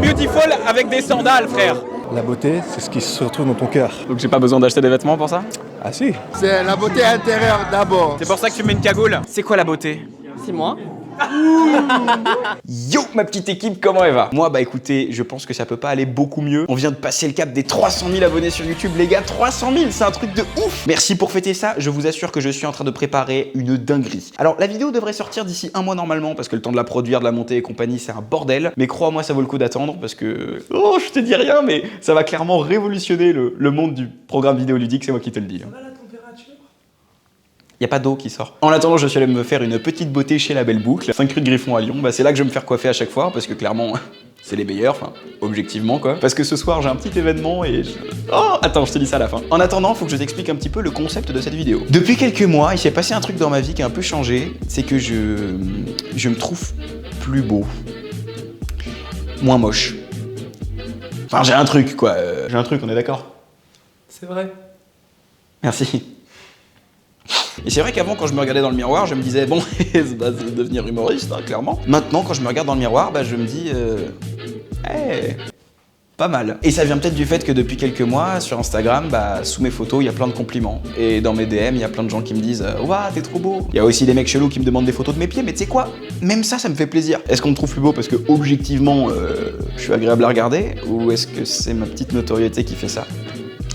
super beautiful avec des sandales, frère. La beauté, c'est ce qui se retrouve dans ton cœur. Donc j'ai pas besoin d'acheter des vêtements pour ça? Ah si. C'est la beauté intérieure d'abord. C'est pour ça que tu mets une cagoule. C'est quoi la beauté? C'est moi. Yo ma petite équipe, comment elle va? Moi bah écoutez, je pense que ça peut pas aller beaucoup mieux. On vient de passer le cap des 300 000 abonnés sur YouTube les gars, 300 000, c'est un truc de ouf. Merci pour fêter ça, je vous assure que je suis en train de préparer une dinguerie. Alors la vidéo devrait sortir d'ici un mois normalement parce que le temps de la produire, de la monter et compagnie c'est un bordel. Mais crois-moi ça vaut le coup d'attendre parce que... Oh je te dis rien mais ça va clairement révolutionner le monde du programme vidéoludique, c'est moi qui te le dis. Y a pas d'eau qui sort. En attendant, je suis allé me faire une petite beauté chez La Belle Boucle, 5 rue de Griffon à Lyon. Bah c'est là que je vais me faire coiffer à chaque fois parce que clairement, c'est les meilleurs, enfin, objectivement quoi. Parce que ce soir, j'ai un petit événement et Oh, attends, je te dis ça à la fin. En attendant, faut que je t'explique un petit peu le concept de cette vidéo. Depuis quelques mois, il s'est passé un truc dans ma vie qui a un peu changé, c'est que je me trouve plus beau. Moins moche. Enfin, j'ai un truc quoi. J'ai un truc, on est d'accord? C'est vrai. Merci. Et c'est vrai qu'avant, quand je me regardais dans le miroir, je me disais, bon, c'est devenir humoriste, hein, clairement. Maintenant, quand je me regarde dans le miroir, bah, je me dis, hey, pas mal. Et ça vient peut-être du fait que depuis quelques mois, sur Instagram, bah, sous mes photos, il y a plein de compliments. Et dans mes DM, il y a plein de gens qui me disent, waouh, t'es trop beau. Il y a aussi des mecs chelous qui me demandent des photos de mes pieds, mais tu sais quoi? Même ça, ça me fait plaisir. Est-ce qu'on me trouve plus beau parce que, objectivement, je suis agréable à regarder? Ou est-ce que c'est ma petite notoriété qui fait ça?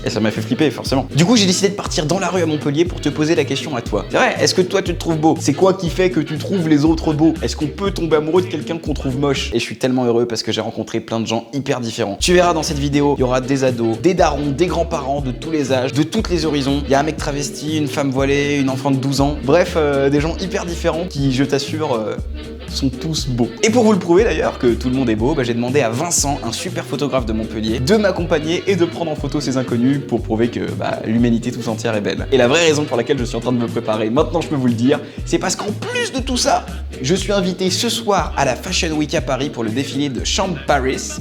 Et ça m'a fait flipper, forcément. Du coup, j'ai décidé de partir dans la rue à Montpellier pour te poser la question à toi. C'est vrai, est-ce que toi, tu te trouves beau? C'est quoi qui fait que tu trouves les autres beaux? Est-ce qu'on peut tomber amoureux de quelqu'un qu'on trouve moche? Et je suis tellement heureux parce que j'ai rencontré plein de gens hyper différents. Tu verras dans cette vidéo, il y aura des ados, des darons, des grands-parents de tous les âges, de toutes les horizons. Il y a un mec travesti, une femme voilée, une enfant de 12 ans. Bref, des gens hyper différents qui, je t'assure, sont tous beaux. Et pour vous le prouver d'ailleurs que tout le monde est beau, bah, j'ai demandé à Vincent, un super photographe de Montpellier, de m'accompagner et de prendre en photo ces inconnus pour prouver que bah, l'humanité tout entière est belle. Et la vraie raison pour laquelle je suis en train de me préparer, maintenant je peux vous le dire, c'est parce qu'en plus de tout ça, je suis invité ce soir à la Fashion Week à Paris pour le défilé de Champs Paris.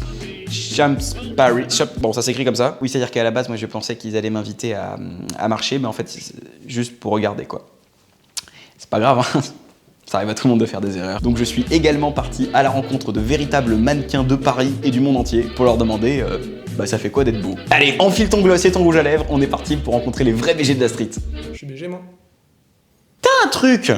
Bon, ça s'écrit comme ça. Oui, c'est-à-dire qu'à la base, moi je pensais qu'ils allaient m'inviter à marcher, mais en fait, c'est juste pour regarder quoi. C'est pas grave, hein. Ça arrive à tout le monde de faire des erreurs. Donc je suis également parti à la rencontre de véritables mannequins de Paris et du monde entier pour leur demander bah ça fait quoi d'être beau. Allez, enfile ton gloss et ton rouge à lèvres, on est parti pour rencontrer les vrais BG de la street. Je suis BG moi. T'as un truc!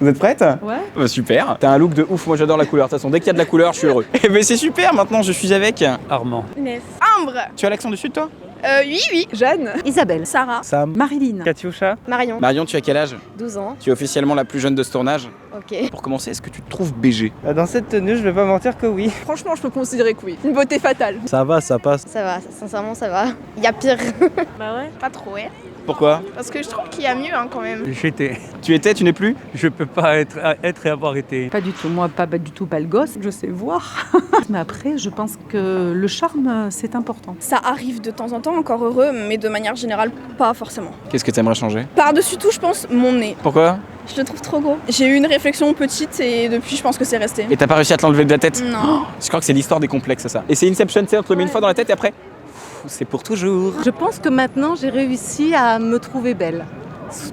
Vous êtes prête? Ouais. Bah, super. T'as un look de ouf, moi j'adore la couleur. De toute façon, dès qu'il y a de la couleur, je suis heureux. Et ben c'est super, maintenant je suis avec Armand. Inès. Ambre. Tu as l'accent du sud toi? Oui. Jeanne. Isabelle. Sarah. Sam. Marilyn. Katioucha. Marion. Marion, tu as quel âge? 12 ans. Tu es officiellement la plus jeune de ce tournage. Ok. Pour commencer, est-ce que tu te trouves BG? Dans cette tenue, je vais pas mentir que oui. Franchement, je peux considérer que oui. Une beauté fatale. Ça va, ça passe. Ça va, sincèrement ça va. Il y a pire. Bah ouais. Pas trop, ouais. Pourquoi? Parce que je trouve qu'il y a mieux quand même. J'étais. Tu étais, tu n'es plus? Je peux pas être et avoir été. Pas du tout. Moi, pas du tout pas le gosse. Je sais voir. Mais après, je pense que le charme, c'est important. Ça arrive de temps en temps, encore heureux, mais de manière générale, pas forcément. Qu'est-ce que tu aimerais changer? Par-dessus tout, je pense, mon nez. Pourquoi? Je le trouve trop gros. J'ai eu une réflexion petite et depuis, je pense que c'est resté. Et t'as pas réussi à te l'enlever de la tête? Non. Je crois que c'est l'histoire des complexes ça. Et c'est Inception, tu sais, on te le met une fois dans la tête et après, c'est pour toujours. Je pense que maintenant, j'ai réussi à me trouver belle.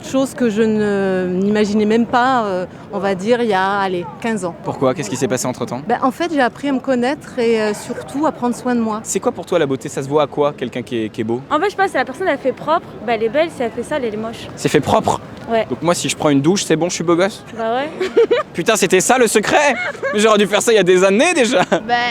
Chose que je n'imaginais même pas, on va dire, il y a 15 ans. Pourquoi? Qu'est-ce qui s'est passé entre temps? En fait, j'ai appris à me connaître et surtout à prendre soin de moi. C'est quoi pour toi la beauté? Ça se voit à quoi quelqu'un qui est beau? En fait, je pense que si la personne elle fait propre, bah elle est belle, si elle fait sale, elle est moche. C'est fait propre? Ouais. Donc moi si je prends une douche, c'est bon, je suis beau gosse? Bah ouais. Putain, c'était ça le secret? J'aurais dû faire ça il y a des années déjà.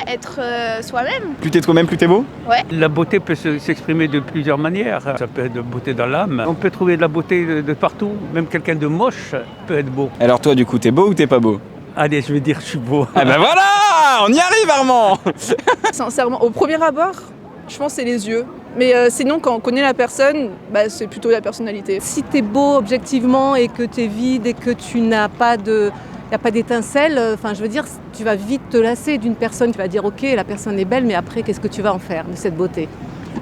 Être soi-même. Plus t'es toi-même, plus t'es beau? La beauté peut s'exprimer de plusieurs manières. Ça peut être de beauté dans l'âme. On peut trouver de la beauté de partout. Même quelqu'un de moche peut être beau. Alors toi du coup, t'es beau ou t'es pas beau? Allez, je vais dire je suis beau. Ah ben voilà! On y arrive Armand! Sincèrement, au premier abord, je pense que c'est les yeux. Mais sinon, quand on connaît la personne, c'est plutôt la personnalité. Si t'es beau objectivement et que t'es vide et que tu n'as pas de... Il n'y a pas d'étincelle, enfin je veux dire, tu vas vite te lasser d'une personne, tu vas dire ok, la personne est belle, mais après qu'est-ce que tu vas en faire de cette beauté?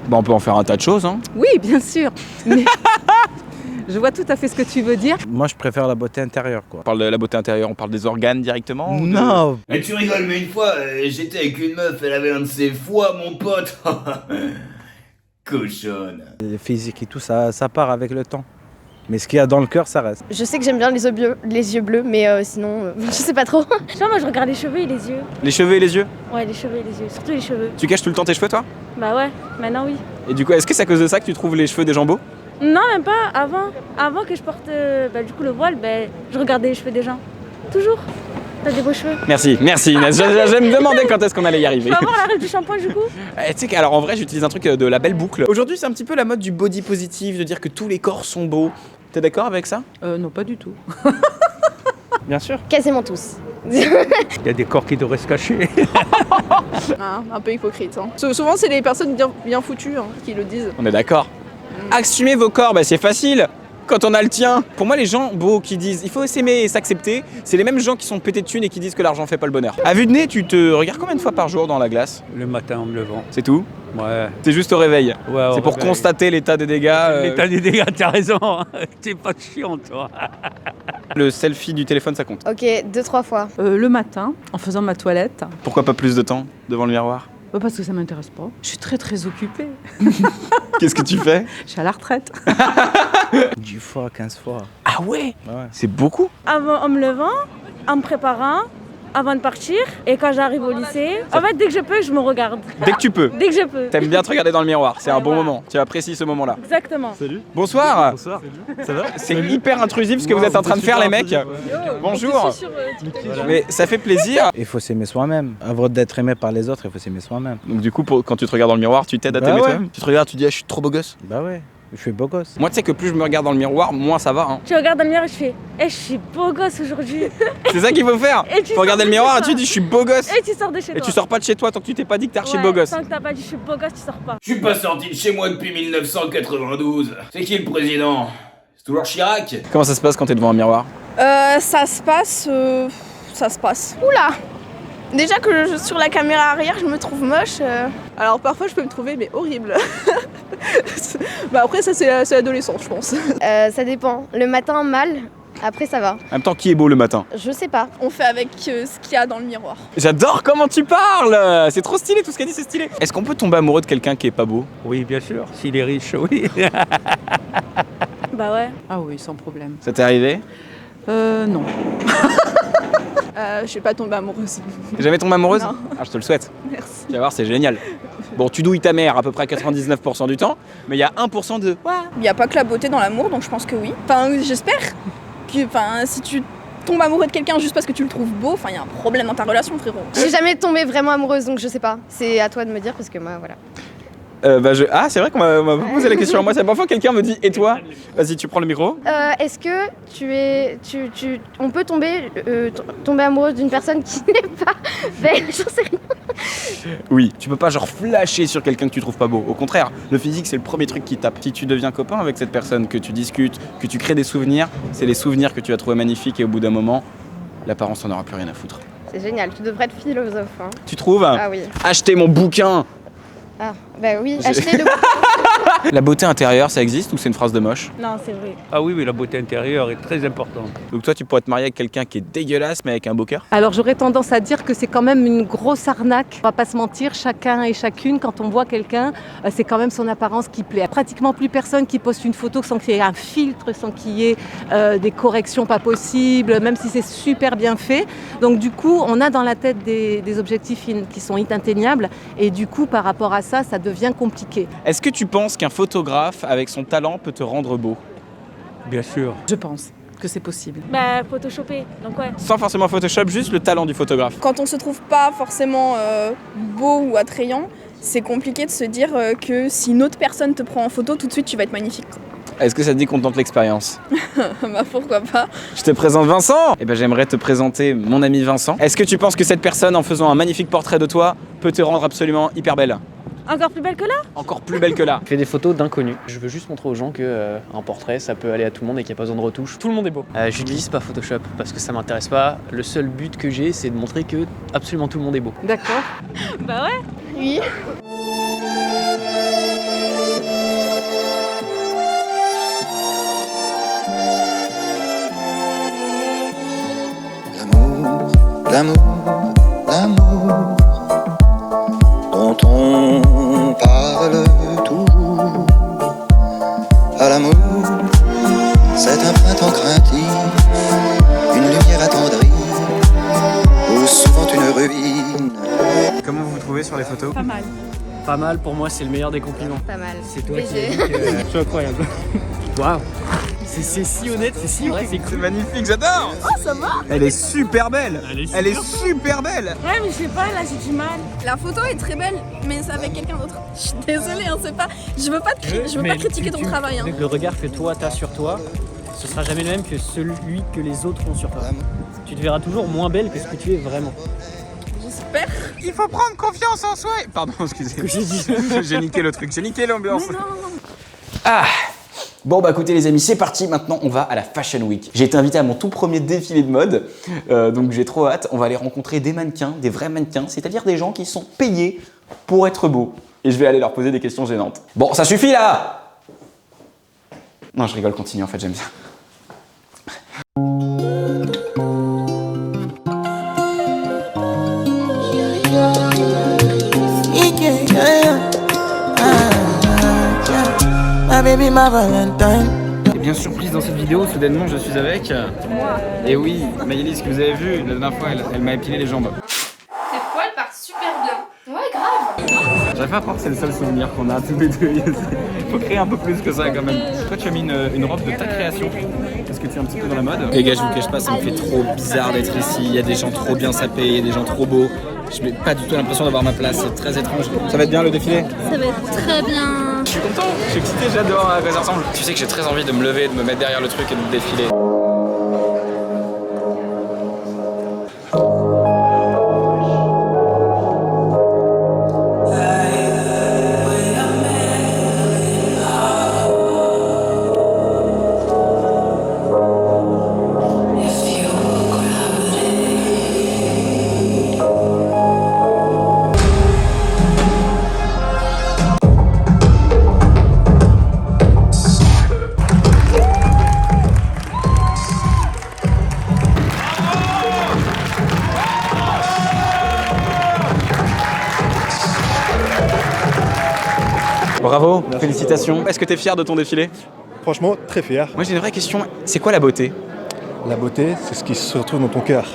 Bah on peut en faire un tas de choses hein. Oui, bien sûr, mais je vois tout à fait ce que tu veux dire. Moi, je préfère la beauté intérieure, quoi. On parle de la beauté intérieure, on parle des organes directement? Non. Mais tu rigoles, mais une fois, j'étais avec une meuf, elle avait un de ses foies, mon pote. Cochonne. Le physique et tout, ça part avec le temps. Mais ce qu'il y a dans le cœur, ça reste. Je sais que j'aime bien les yeux bleus, mais sinon, je sais pas trop. Je sais pas, moi je regarde les cheveux et les yeux. Les cheveux et les yeux? Ouais, les cheveux et les yeux, surtout les cheveux. Tu caches tout le temps tes cheveux, toi? Bah ouais, maintenant oui. Et du coup, est-ce que c'est à cause de ça que tu trouves les cheveux des gens beaux? Non, même pas, avant que je porte du coup le voile, je regardais les cheveux des gens. Toujours. T'as des beaux cheveux. Merci Inès, je me demandais quand est-ce qu'on allait y arriver. Tu vas voir la règle du shampoing du coup? Tu sais qu'alors en vrai j'utilise un truc de la belle boucle. Aujourd'hui c'est un petit peu la mode du body positive, de dire que tous les corps sont beaux. T'es d'accord avec ça? Non, pas du tout. Bien sûr. Quasiment tous. Il y a des corps qui devraient se cacher. Un peu hypocrite. Souvent, c'est les personnes bien foutues qui le disent. On est d'accord. Assumez vos corps, c'est facile quand on a le tien. Pour moi, les gens beaux qui disent il faut s'aimer et s'accepter, c'est les mêmes gens qui sont pétés de thunes et qui disent que l'argent fait pas le bonheur. À vue de nez, tu te regardes combien de fois par jour dans la glace? Le matin en me levant. C'est tout? Ouais. C'est juste au réveil. Ouais, c'est pour constater l'état des dégâts. L'état des dégâts, t'as raison. T'es pas chiant, toi. Le selfie du téléphone, ça compte. Ok, 2-3 fois. Le matin, en faisant ma toilette. Pourquoi pas plus de temps devant le miroir? Parce que ça m'intéresse pas. Je suis très occupée. Qu'est-ce que tu fais? Je suis à la retraite. 10 fois, 15 fois. Ah ouais? Ouais. C'est beaucoup. Avant, en me levant, en me préparant, avant de partir, et quand j'arrive au lycée, en fait dès que je peux, je me regarde. Dès que tu peux. Dès que je peux. T'aimes bien te regarder dans le miroir, c'est un bon voilà. moment. Tu apprécies ce moment-là. Exactement. Salut. Bonsoir. Bonsoir. Ça va? C'est hyper intrusif ce que vous êtes en train de faire les mecs. Bonjour. Mais ça fait plaisir. Il faut s'aimer soi-même. Avant d'être aimé par les autres, il faut s'aimer soi-même. Donc du coup, quand tu te regardes dans le miroir, tu t'aides à Bah t'aimer ouais. toi-même. Tu te regardes, tu dis ah, je suis trop beau gosse. Bah ouais, je suis beau gosse. Moi tu sais que plus je me regarde dans le miroir, moins ça va. Hein. Tu regardes dans le miroir et je fais je suis beau gosse aujourd'hui. C'est ça qu'il faut faire. Et tu Faut regarder sors le de miroir chez et tu toi. dis je suis beau gosse. Et tu sors de chez Et toi. tu sors pas de chez toi tant que tu t'es pas dit que t'es archi Ouais, beau gosse. Tant que t'as pas dit je suis beau gosse, tu sors pas. Je suis pas sorti de chez moi depuis 1992. C'est qui le président? C'est toujours Chirac? Comment ça se passe quand t'es devant un miroir? Ça se passe. Oula! Déjà que sur la caméra arrière, je me trouve moche. Alors parfois, je peux me trouver mais horrible. Après, ça c'est l'adolescence, je pense. Ça dépend. Le matin, mal. Après, ça va. En même temps, qui est beau le matin? Je sais pas. On fait avec ce qu'il y a dans le miroir. J'adore comment tu parles. C'est trop stylé, tout ce qu'elle dit c'est stylé. Est-ce qu'on peut tomber amoureux de quelqu'un qui est pas beau? Oui, bien sûr. S'il est riche, oui. Bah ouais. Ah oui, sans problème. Ça t'est arrivé? Non. Je suis pas tombée amoureuse. T'es jamais tombée amoureuse? Non. Ah, je te le souhaite. Merci. Tu vas voir, c'est génial. Bon, tu douilles ta mère à peu près 99% du temps, mais il y a 1% de... Il n'y a pas que la beauté dans l'amour, donc je pense que oui. Enfin, j'espère que si tu tombes amoureux de quelqu'un juste parce que tu le trouves beau, il y a un problème dans ta relation, frérot. J'ai jamais tombé vraiment amoureuse, donc je sais pas. C'est à toi de me dire parce que moi, voilà. Ah, c'est vrai qu'on m'a posé la question. Moi, c'est la première fois que quelqu'un me dit « Et toi ?» Vas-y, tu prends le micro. Est-ce que on peut tomber amoureuse d'une personne qui n'est pas belle? J'en sais rien. Oui. Tu peux pas genre flasher sur quelqu'un que tu trouves pas beau. Au contraire, le physique, c'est le premier truc qui tape. Si tu deviens copain avec cette personne, que tu discutes, que tu crées des souvenirs, c'est les souvenirs que tu vas trouver magnifiques et au bout d'un moment, l'apparence en aura plus rien à foutre. C'est génial, tu devrais être philosophe. Hein. Tu trouves? Ah oui. Achetez mon bouquin. Ah, bah oui, achetez-le. La beauté intérieure, ça existe ou c'est une phrase de moche? Non, c'est vrai. Ah oui, la beauté intérieure est très importante. Donc toi, tu pourrais te marier avec quelqu'un qui est dégueulasse mais avec un beau cœur? Alors j'aurais tendance à dire que c'est quand même une grosse arnaque. On va pas se mentir, chacun et chacune, quand on voit quelqu'un, c'est quand même son apparence qui plaît. Pratiquement plus personne qui poste une photo sans qu'il y ait un filtre, sans qu'il y ait des corrections pas possibles, même si c'est super bien fait. Donc du coup, on a dans la tête des objectifs qui sont inatteignables et du coup, par rapport à ça, ça devient compliqué. Est-ce que tu penses qu'un photographe avec son talent peut te rendre beau? Bien sûr. Je pense que c'est possible. Bah photoshopé, donc ouais. Sans forcément Photoshop, juste le talent du photographe. Quand on se trouve pas forcément beau ou attrayant, c'est compliqué de se dire que si une autre personne te prend en photo, tout de suite tu vas être magnifique. Est-ce que ça te dit qu'on tente l'expérience? Bah pourquoi pas. Je te présente Vincent. Eh ben j'aimerais te présenter mon ami Vincent. Est-ce que tu penses que cette personne, en faisant un magnifique portrait de toi, peut te rendre absolument hyper belle? Encore plus belle que là? Encore plus belle que là. Je fais des photos d'inconnus. Je veux juste montrer aux gens que un portrait, ça peut aller à tout le monde et qu'il n'y a pas besoin de retouche. Tout le monde est beau. J'utilise pas Photoshop parce que ça m'intéresse pas. Le seul but que j'ai, c'est de montrer que absolument tout le monde est beau. D'accord. Bah ouais. Oui. L'amour, l'amour dont on parle toujours. À l'amour, C'est un printemps craintif, une lumière attendrie, ou souvent une ruine. Comment vous vous trouvez sur les photos? Pas mal. Pas mal, pour moi, c'est le meilleur des compliments. Pas mal. C'est toi qui BG. as dit que... Je suis incroyable. Waouh. C'est si honnête, c'est si vrai, C'est magnifique, j'adore. Oh, ça va? Elle est super belle. Elle est super belle. Ouais, mais je sais pas, là j'ai du mal. La photo est très belle, mais c'est avec quelqu'un d'autre. Je suis désolée, hein, c'est pas. Je veux pas, je veux pas critiquer ton travail. Hein. Le regard que toi t'as sur toi, ce sera jamais le même que celui que les autres ont sur toi. Tu te verras toujours moins belle que ce que tu es vraiment. J'espère. Il faut prendre confiance en soi. Pardon, excusez-moi. J'ai niqué le truc, j'ai niqué l'ambiance. Ah. Bon bah écoutez les amis, c'est parti, maintenant on va à la Fashion Week. J'ai été invité à mon tout premier défilé de mode, donc j'ai trop hâte. On va aller rencontrer des mannequins, des vrais mannequins, c'est-à-dire des gens qui sont payés pour être beaux. Et je vais aller leur poser des questions gênantes. Bon, ça suffit là! Non, je rigole, continue en fait, j'aime bien. Et bien surprise dans cette vidéo, soudainement je suis avec... Moi. Et oui, Maëlys que vous avez vu, la dernière fois elle m'a épilé les jambes. Tes poils partent super bien. Ouais, grave. J'arrive pas à croire que c'est le seul souvenir qu'on a tous les deux. Il faut créer un peu plus que ça quand même. Toi tu as mis une robe de ta création. Est-ce que tu es un petit peu dans la mode? Les gars, je vous cache pas, ça me fait trop bizarre d'être ici. Il y a des gens trop bien sapés, il y a des gens trop beaux. Je n'ai pas du tout l'impression d'avoir ma place, c'est très étrange. Ça va être bien le défilé? Ça va être très bien. Je suis content, je suis excité, j'adore à quoi ça ressemble. Tu sais que j'ai très envie de me lever, de me mettre derrière le truc et de défiler. Bravo, félicitations. Est-ce que tu es fier de ton défilé? Franchement, très fier. Moi j'ai une vraie question, c'est quoi la beauté? La beauté, c'est ce qui se retrouve dans ton cœur.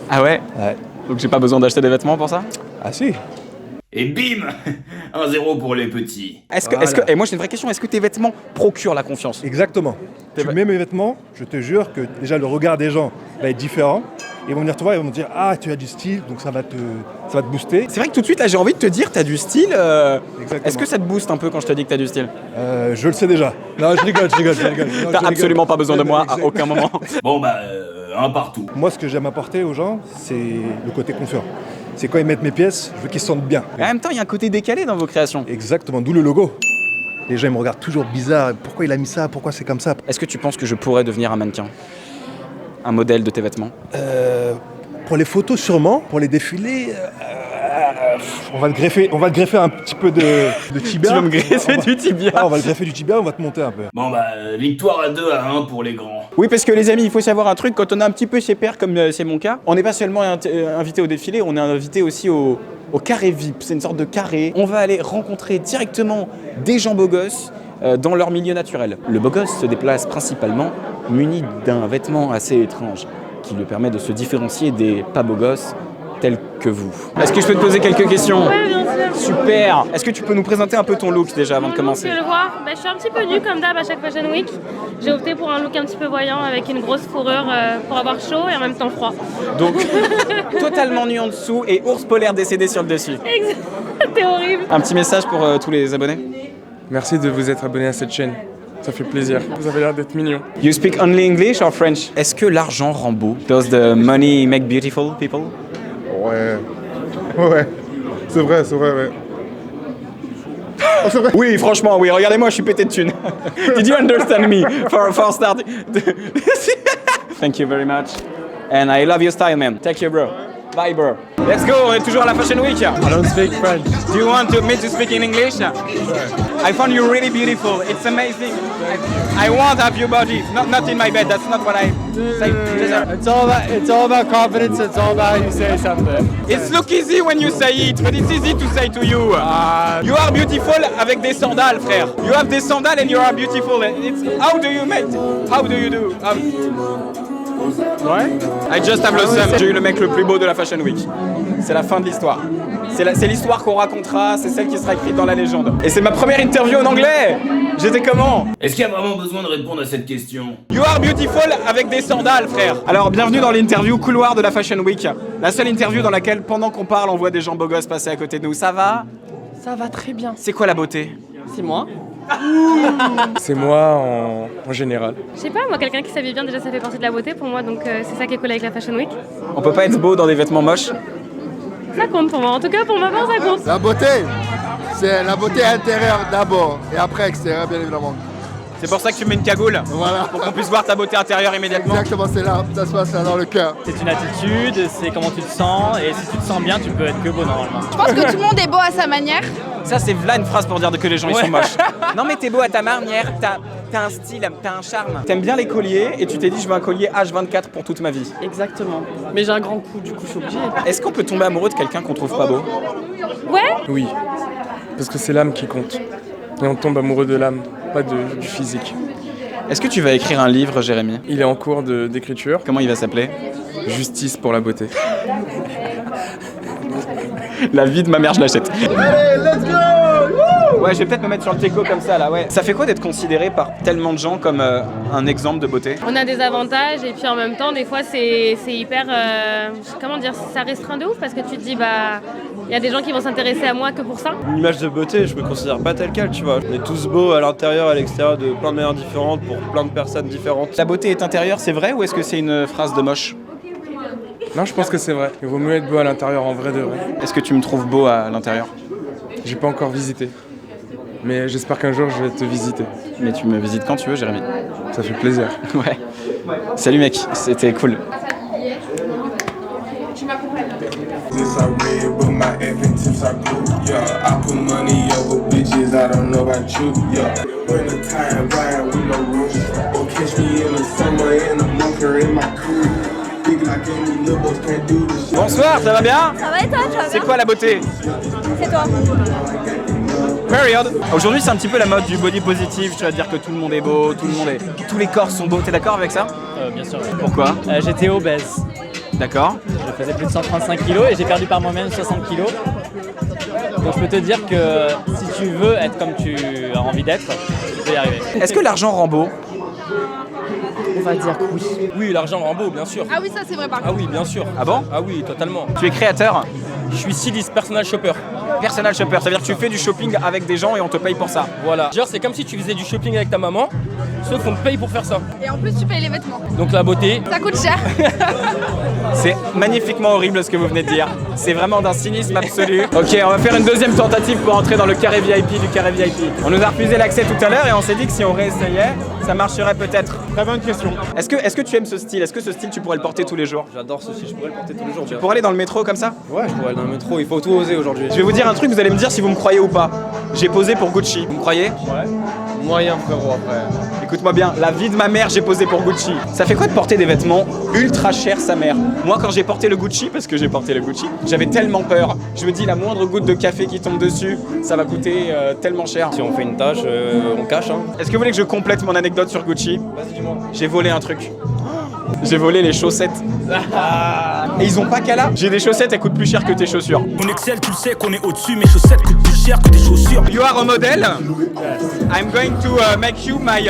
Ah ouais? Ouais. Donc j'ai pas besoin d'acheter des vêtements pour ça? Ah si. Et bim 1-0 pour les petits. Et moi j'ai une vraie question, est-ce que tes vêtements procurent la confiance? Exactement. Tu mets mes vêtements, je te jure que déjà le regard des gens va être différent. Ils vont venir te voir, ils vont te dire ah tu as du style, donc ça va te booster. C'est vrai que tout de suite là j'ai envie de te dire t'as du style. Est-ce que ça te booste un peu quand je te dis que t'as du style? Je le sais déjà. Non je rigole. T'as absolument pas besoin de moi à aucun moment. Bon bah un partout. Moi ce que j'aime apporter aux gens, c'est le côté confiant. C'est quand ils mettent mes pièces, je veux qu'ils se sentent bien. En même temps il y a un côté décalé dans vos créations. Exactement, d'où le logo. Les gens ils me regardent toujours bizarre, pourquoi il a mis ça, pourquoi c'est comme ça. Est-ce que tu penses que je pourrais devenir un mannequin? Un modèle de tes vêtements? Pour les photos sûrement, pour les défilés, on va te greffer un petit peu de tibia. Tu vas me greffer du tibia? On va le greffer du tibia, on va te monter un peu. Bon bah victoire à 2-1 pour les grands. Oui parce que les amis, il faut savoir un truc, quand on a un petit peu ses pairs comme c'est mon cas, on n'est pas seulement invité au défilé, on est invité aussi au carré VIP, c'est une sorte de carré. On va aller rencontrer directement des gens beaux gosses dans leur milieu naturel. Le beau gosse se déplace principalement muni d'un vêtement assez étrange qui lui permet de se différencier des pas beaux gosses tels que vous. Est-ce que je peux te poser quelques questions? Oui, bien sûr. Super. Est-ce que tu peux nous présenter un peu ton look déjà avant de commencer? Tu peux le voir, je suis un petit peu nue comme d'hab à chaque Fashion Week. J'ai opté pour un look un petit peu voyant avec une grosse fourrure pour avoir chaud et en même temps froid. Donc totalement nu en dessous et ours polaire décédé sur le dessus. T'es horrible. Un petit message pour tous les abonnés? Merci de vous être abonné à cette chaîne. Ça fait plaisir. Vous avez l'air d'être mignon. You speak only English or French? Est-ce que l'argent rend beau? Does the money make beautiful people? Ouais. Ouais. C'est vrai, ouais. Oh, c'est vrai? Oui, franchement, oui. Regardez-moi, je suis pété de thunes. Did you understand me? For starting. Thank you very much. And I love your style, man. Take care, bro. Bye, bro. Let's go. On est toujours à la Fashion Week. I don't speak French. Do you want me to speak in English? I found you really beautiful. It's amazing. I want to have your body. Not in my bed. That's not what I say. It's all about confidence. It's all about how you say something. It's look easy when you say it, but it's easy to say to you. You are beautiful avec des sandales, frère. You have des sandales and you are beautiful. It's how do you make? How do you do? Ouais. I just have le seum. J'ai eu le mec le plus beau de la Fashion Week. C'est la fin de l'histoire. C'est l'histoire qu'on racontera, c'est celle qui sera écrite dans la légende. Et c'est ma première interview en anglais. J'étais comment? Est-ce qu'il y a vraiment besoin de répondre à cette question? You are beautiful avec des sandales, frère. Alors, bienvenue dans l'interview couloir de la Fashion Week. La seule interview dans laquelle, pendant qu'on parle, on voit des gens beaux gosses passer à côté de nous. Ça va? Ça va très bien. C'est quoi la beauté? C'est moi. C'est moi en général. Je sais pas, moi, quelqu'un qui s'habille bien, déjà, ça fait partie de la beauté pour moi, donc c'est ça qui est cool avec la Fashion Week. On peut pas être beau dans des vêtements moches? Ça compte pour moi, en tout cas pour ma part ça compte. La beauté, c'est la beauté intérieure d'abord et après extérieure bien évidemment. C'est pour ça que tu mets une cagoule? Voilà. Pour qu'on puisse voir ta beauté intérieure immédiatement? Exactement, c'est là, ça se passe là dans le cœur. C'est une attitude, c'est comment tu te sens, et si tu te sens bien, tu peux être que beau normalement. Je pense que tout le monde est beau à sa manière. Ça c'est là une phrase pour dire que les gens ils sont moches. Non mais t'es beau à ta manière, t'as un style, t'as un charme. T'aimes bien les colliers et tu t'es dit je veux un collier H24 pour toute ma vie. Exactement. Mais j'ai un grand coup, du coup je suis obligée. Est-ce qu'on peut tomber amoureux de quelqu'un qu'on trouve pas beau? Ouais. Oui, parce que c'est l'âme qui compte. Et on tombe amoureux de l'âme, pas du physique. Est-ce que tu vas écrire un livre, Jérémy? Il est en cours d'écriture. Comment il va s'appeler? Justice pour la beauté. La vie de ma mère, je l'achète. Allez, let's go! Ouais, je vais peut-être me mettre sur le teco comme ça, là, ouais. Ça fait quoi d'être considéré par tellement de gens comme un exemple de beauté? On a des avantages et puis en même temps, des fois, c'est hyper... comment dire? Ça restreint de ouf parce que tu te dis, bah... Il y a des gens qui vont s'intéresser à moi que pour ça. Une image de beauté, je me considère pas tel quel, tu vois. On est tous beaux à l'intérieur, à l'extérieur, de plein de manières différentes, pour plein de personnes différentes. La beauté est intérieure, c'est vrai, ou est-ce que c'est une phrase de moche? Non, je pense que c'est vrai. Il vaut mieux être beau à l'intérieur en vrai de vrai. Est-ce que tu me trouves beau à l'intérieur? J'ai pas encore visité. Mais j'espère qu'un jour je vais te visiter. Mais tu me visites quand tu veux, Jérémy. Ça fait plaisir. Ouais. Salut mec, c'était cool. This I read, but my effing tips I grew. Yeah, I put money over bitches. I don't know about you. Yeah, when the time ride with no rules, or catch me in the summer in the bunker in my crew. Big like any little boys can't do this shit. Bonsoir, ça va bien? Ça va et toi, tu vas bien? C'est quoi la beauté? C'est toi. Period. Aujourd'hui, c'est un petit peu la mode du body positive. Tu vas dire que tout le monde est beau, tous les corps sont beaux. T'es d'accord avec ça? Bien sûr. Pourquoi? J'étais obèse. D'accord. Je faisais plus de 135 kilos et j'ai perdu par moi-même 60 kilos. Donc je peux te dire que si tu veux être comme tu as envie d'être, tu peux y arriver. Est-ce que l'argent rend beau? On va dire que oui. Oui, l'argent rend beau, bien sûr. Ah oui, ça c'est vrai par Ah contre. oui, bien sûr. Ah bon? Ah oui, totalement. Tu es créateur? Je suis styliste, personal shopper. Personal shopper, ça veut dire que tu fais du shopping avec des gens et on te paye pour ça. Voilà. Genre, c'est comme si tu faisais du shopping avec ta maman, sauf qu'on te paye pour faire ça. Et en plus tu payes les vêtements. Donc la beauté. Ça coûte cher. C'est magnifiquement horrible ce que vous venez de dire. C'est vraiment d'un cynisme absolu. Ok, on va faire une deuxième tentative pour entrer dans le carré VIP du carré VIP. On nous a refusé l'accès tout à l'heure et on s'est dit que si on réessayait, ça marcherait peut-être. Très bonne question. Est-ce que tu aimes ce style? Est-ce que ce style tu pourrais le porter tous les jours? J'adore ce style, je pourrais le porter tous les jours. Pour aller dans le métro comme ça? Ouais, je pourrais aller dans le métro, il faut tout oser aujourd'hui. Je vais vous dire un truc, vous allez me dire si vous me croyez ou pas. J'ai posé pour Gucci, vous me croyez? Ouais. Moyen frérot après. Écoute-moi bien, la vie de ma mère, j'ai posé pour Gucci. Ça fait quoi de porter des vêtements ultra chers, sa mère? Moi, quand j'ai porté le Gucci, parce que j'ai porté le Gucci, j'avais tellement peur. Je me dis, la moindre goutte de café qui tombe dessus, ça va coûter tellement cher. Si on fait une tâche, on cache. Hein. Est-ce que vous voulez que je complète mon anecdote sur Gucci? Vas-y, dis-moi. J'ai volé un truc. J'ai volé les chaussettes. Et ils ont pas qu'à là. J'ai des chaussettes, elles coûtent plus cher que tes chaussures. On excelle, tu le sais qu'on est au-dessus, mes chaussettes coûtent plus cher que tes chaussures. You are a model? I'm going to make you my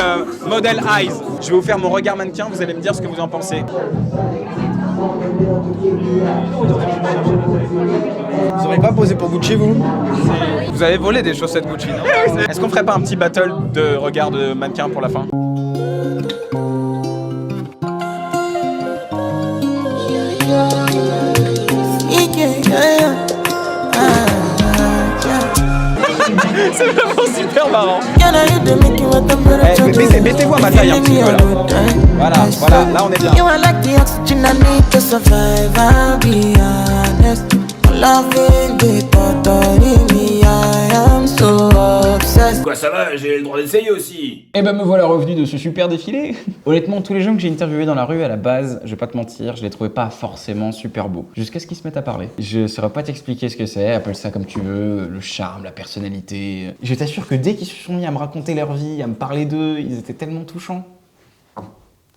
model eyes. Je vais vous faire mon regard mannequin, vous allez me dire ce que vous en pensez. Vous auriez pas posé pour Gucci, vous? Vous avez volé des chaussettes Gucci, non? Est-ce qu'on ferait pas un petit battle de regard de mannequin pour la fin? C'est vraiment super marrant. Mettez-vous à ma taille un petit peu là. Voilà, là on est bien. Quoi, ça j'ai le droit d'essayer aussi. Et ben me voilà revenu de ce super défilé. Honnêtement, tous les gens que j'ai interviewés dans la rue à la base, je vais pas te mentir, je les trouvais pas forcément super beaux. Jusqu'à ce qu'ils se mettent à parler. Je saurais pas t'expliquer ce que c'est, appelle ça comme tu veux, le charme, la personnalité. Je t'assure que dès qu'ils se sont mis à me raconter leur vie, à me parler d'eux, ils étaient tellement touchants.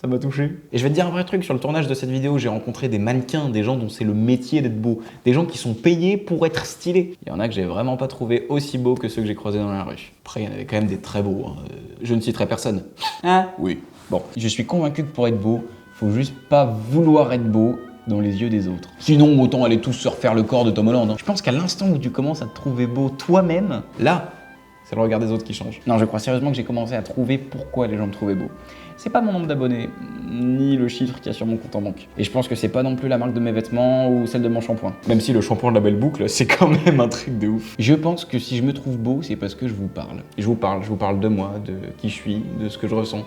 Ça m'a touché. Et je vais te dire un vrai truc, sur le tournage de cette vidéo, j'ai rencontré des mannequins, des gens dont c'est le métier d'être beau, des gens qui sont payés pour être stylés. Il y en a que j'ai vraiment pas trouvé aussi beaux que ceux que j'ai croisés dans la rue. Après, il y en avait quand même des très beaux. Hein. Je ne citerai personne. Hein? Oui. Bon, je suis convaincu que pour être beau, faut juste pas vouloir être beau dans les yeux des autres. Sinon, autant aller tous se refaire le corps de Tom Holland. Hein. Je pense qu'à l'instant où tu commences à te trouver beau toi-même, là, c'est le regard des autres qui change. Non, je crois sérieusement que j'ai commencé à trouver pourquoi les gens me trouvaient beau. C'est pas mon nombre d'abonnés, ni le chiffre qu'il y a sur mon compte en banque. Et je pense que c'est pas non plus la marque de mes vêtements ou celle de mon shampoing. Même si le shampoing de la belle boucle, c'est quand même un truc de ouf. Je pense que si je me trouve beau, c'est parce que je vous parle. Je vous parle de moi, de qui je suis, de ce que je ressens.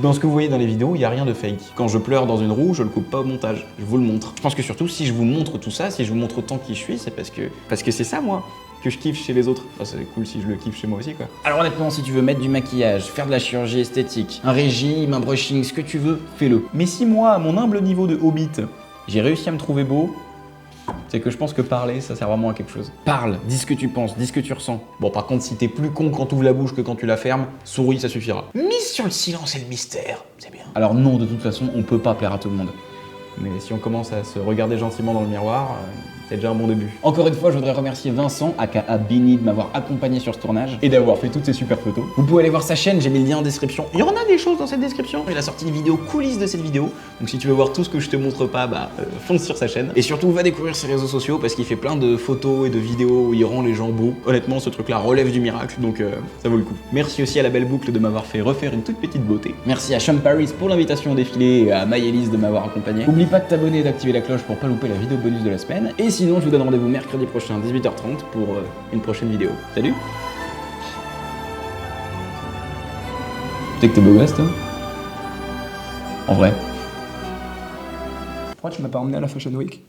Dans ce que vous voyez dans les vidéos, il n'y a rien de fake. Quand je pleure dans une roue, je le coupe pas au montage, je vous le montre. Je pense que surtout, si je vous montre tout ça, si je vous montre autant qui je suis, c'est parce que c'est ça, moi, que je kiffe chez les autres. Enfin, c'est cool si je le kiffe chez moi aussi, quoi. Alors honnêtement, si tu veux mettre du maquillage, faire de la chirurgie esthétique, un régime, un brushing, ce que tu veux, fais-le. Mais si moi, à mon humble niveau de hobbit, j'ai réussi à me trouver beau, c'est que je pense que parler, ça sert vraiment à quelque chose. Parle, dis ce que tu penses, dis ce que tu ressens. Bon, par contre, si t'es plus con quand t'ouvres la bouche que quand tu la fermes, souris, ça suffira. Mise sur le silence et le mystère, c'est bien. Alors non, de toute façon, on peut pas plaire à tout le monde. Mais si on commence à se regarder gentiment dans le miroir, c'est déjà un bon début. Encore une fois, je voudrais remercier Vincent, aka Benny, de m'avoir accompagné sur ce tournage et d'avoir fait toutes ces super photos. Vous pouvez aller voir sa chaîne, j'ai mis le lien en description. Il y en a des choses dans cette description. Il a sorti une vidéo coulisses de cette vidéo. Donc si tu veux voir tout ce que je te montre pas, fonce sur sa chaîne. Et surtout, va découvrir ses réseaux sociaux parce qu'il fait plein de photos et de vidéos où il rend les gens beaux. Honnêtement, ce truc-là relève du miracle, donc ça vaut le coup. Merci aussi à la belle boucle de m'avoir fait refaire une toute petite beauté. Merci à Sean Paris pour l'invitation au défilé et à Maëlys de m'avoir accompagné. N'oublie pas de t'abonner et d'activer la cloche pour pas louper la vidéo bonus de la semaine. Et sinon, je vous donne rendez-vous mercredi prochain, 18h30, pour une prochaine vidéo. Salut! Tu sais que t'es beau gosse, toi? En vrai. Pourquoi tu m'as pas emmené à la Fashion Week?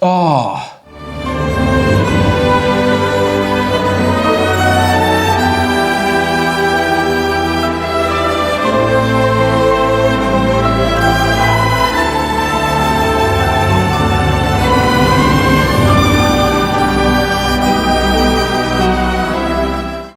Oh!